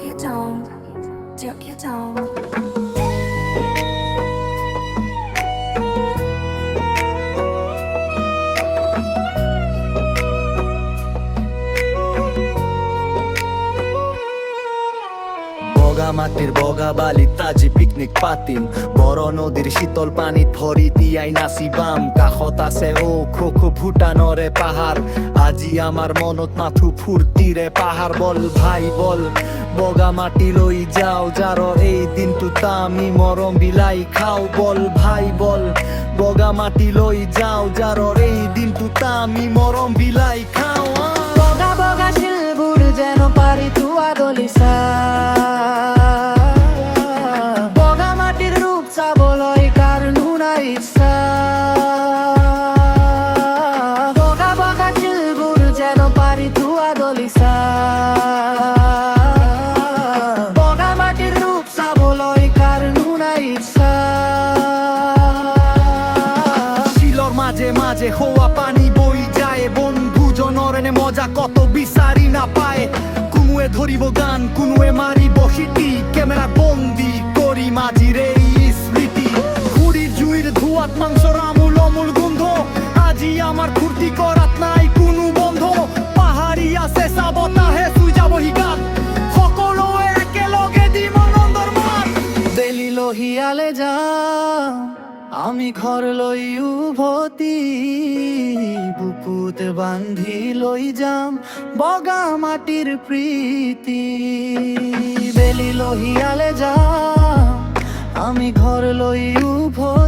it down, take it down. বগা মাটির বগা বালি তাজি picnic পাতিম, বড় নদীর শীতল পানিত ভরি দিয়াই নাচিবাম। কাষত আছে ও খো ভুটানরে পাহাৰ, আজি আমাৰ মনত মাথো ফুৰ্তিৰে পাহাৰ। বল ভাই বল বগা মাটি লৈ যাও, যাৰৰ এই দিনটোত আমি মৰম বিলাই খাও। বল ভাই বল বগা মাটি লৈ যাও, যাৰৰ এই দিনটোত আমি মৰম বিলাই খাও। বগা বগা শিলবোৰ যেন পাৰি থোৱা দলিচা, বগা মাটিৰ ৰূপ চাবলৈ কাৰ নুনাই ইচ্ছা। বগা বগা শিলবোৰ যেন পাৰি থোৱা দলিচা, বগা মাটিৰ ৰূপ চাবলৈ কাৰ নুনাই ইচ্ছা। শিলৰ মাজে মাজে হোৱা পানী বৈ যায়, বন্ধুজনৰ এনে মজা কত বিচাৰি নাপায়। কোনোৱে ধৰিব গান, কোনোৱে মাৰিব সিটি, কেমেৰা বন্দী কৰি মাজিৰ এই স্মৃতি। খুৰীৰ জুইৰ ধোঁৱাত মাংসৰ আমোল অমূল গোন্ধ, আজি আমাৰ ফূৰ্তি কৰাত নাই কোনো বন্ধ। পাহাৰীয়া চেঁচা বতাহে চুই যাবহি গাত, সকলোৱে একেলগে দিম আনন্দৰ মাত। বেলি লহিয়ালে যাম আমি ঘৰলৈ উভতি, বুকুত বান্ধি লৈ যাম বগা মাটিৰ প্ৰীতি। বেলি লহিয়ালে যাম আমি ঘৰলৈ উভতি,